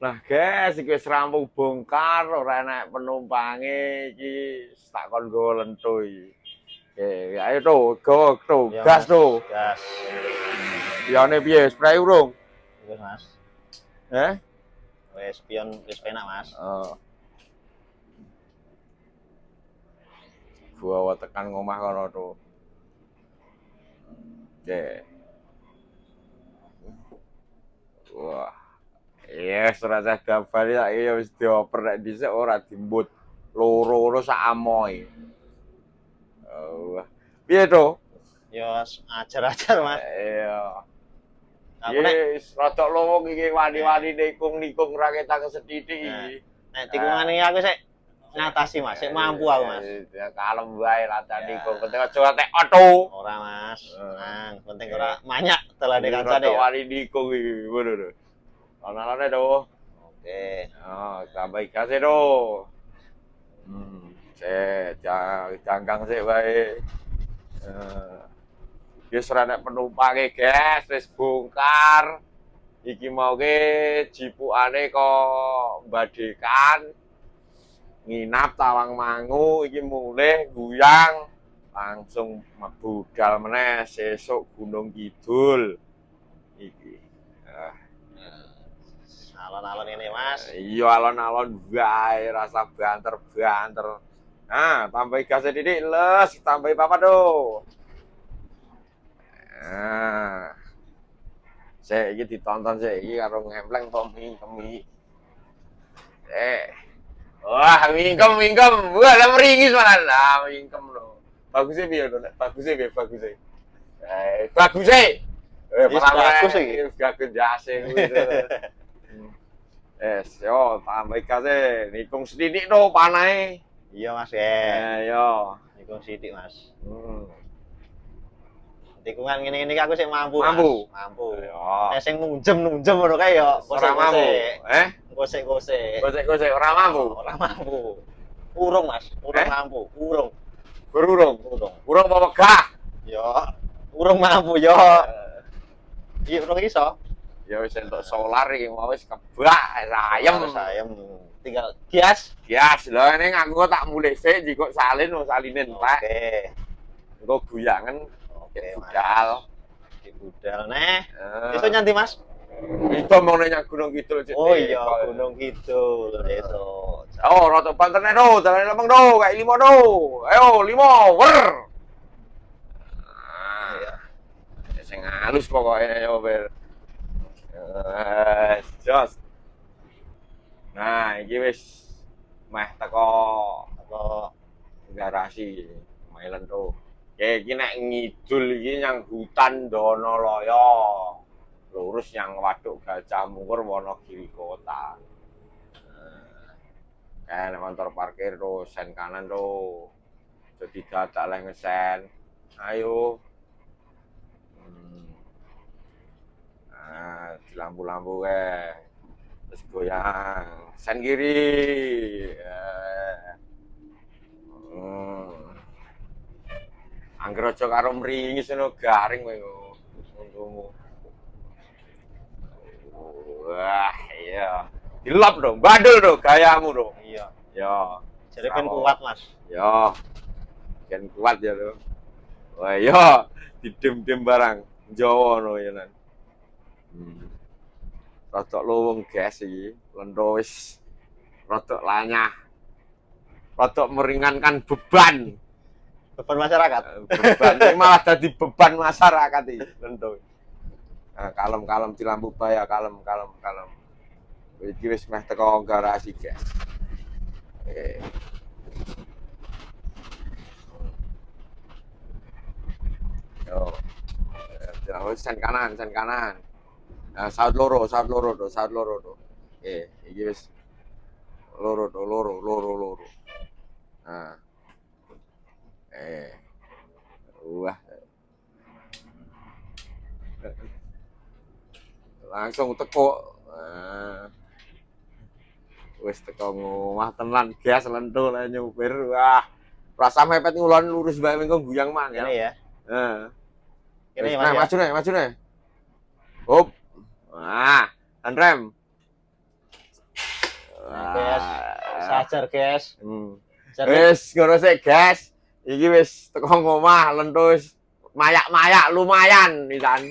Lah guys, iki wis rampung bongkar ora enek penumpange iki tak kon nggo lentu iki. Oke, ayo to, go to, Ya, gas Mas. to. Gas. Pione piye, spray urung? Wis, Mas. Eh? Wis penak, Mas. Oh. Gua tekan ngomah kono to. Oke. Wah. Yes, ora cah gambar ya iya wis dioper nek dhisik ora dimbut. Loro-loro sak amoy. Oh. Piye to? Ya, ajar-ajar, Mas. Iya. Aku nek Yes, rada lowong iki wani-wani nikung-nikung ra ketak sethithik iki. nek tikungan iki aku sik ngatasi, Mas. Sik mampu aku, Mas. Ya kalem wae latihan nikung, penting aja ngantek auto. Ora, Mas. Nang, penting ora manyak telane Rada kancane ya. wani nikung iki, ngono lho. Ana-ana to. Oke. Oh, tambah gas to. Jangkang sik wae. Wis ora nek penumpange, guys, wis bongkar. Iki mau ke jipukane kok Badekan. Nginap Tawangmangu iki mulih guyang langsung budal meneh sesuk Gunung Kidul. Iki. Alon-alon ini, Mas. Iya alon-alon wae rasa banter-banter. Nah, tambahi gas titik, les, tambahi papat do. Nah. Sik iki ditonton sik iki karo ngempleng to mingkem. Wah, mingkem. Wah, lah meringis malah. Lah, mingkem lho. Bagusnya piye to, Nek? Bagusnya piye bagusnya? Bagusnya. Bagus iki. Gagun jase kuwi. Yo, tambah gasé. Nikung sithik to panahe. Iya, Mas. Ya. Yo. Nikung sithik, Mas. Tikungan ngene iki aku sik mampu. Mampu. Mas. Mampu. Yo. Nek sing nunjem ngono kae ya Ora mampu. Gosek-gosek. Gosek-gosek ora mampu. Ora mampu. Urung, Mas. Urung mampu. Urung. Berurung. Urung. Urung apa wegah? Ya. Urung mampu ya. Iya, urung iso. Ya wis entuk solar iki mau wis kebak ayem. Ayem. Tinggal gas. Gas lho ning aku tak mulih sik jikok salin wong salinen entek. Oke. Engko guyangen Oke, budal. Di budal neh. Iso nyanti, Mas? Itu mau nanya Gunung Kidul sik. Oh iya, Gunung Kidul itu. Oh, rada banter nek do, dalane lempeng do, kayak 5 do. Ayo 5, wer. Iya. Sing halus pokoke yo, Ber. Jos. Nah, iki wis meh teko garasi Mailen to. Iki nek ngidul iki nyang hutan Donolaya. Lurus yang Waduk Gajah Mungkur Wonogiri Kota. Kan motor parkir tuh sen kanan tuh. Jadi dadak leh ngesen. Ayo. Nah, di lampu-lampu terus goyang. Sen kiri. Angger aja karo mringis ngono garing kowe. Untungmu. Wah, iya. Dilap dong, bandel dong gayamu dong. Iya. Ya. Jadi kan kuat, Mas. Ya. Kan kuat ya lo. Wah, ya didem-dem barang Jawa no ya nan. Rodok lowong gas iki, lendo wis rodok lanyah. Rodok meringankan beban. Beban masyarakat. Beban ini malah jadi beban masyarakat iki, lendo. Nah, kalem-kalem di lampu baya, kalem. Iki wis meh teko garasi, guys. Yo. Sen kanan. Nah, saut loro to. Iki wis loro. Nah. Wah. Langsung teko. Wis teko ngomah tenan gas lentu lah nyupir. Wah. Rasa mepet ngulon lurus bae mengko guyang mangkel. Ini ya. Heeh. Ini Nah, maju nih. Hop. Nah, rem. Sajar, guys. Jar, Wis ngono sik, guys. Iki wis teko omah lentus mayak-mayak lumayan pisan.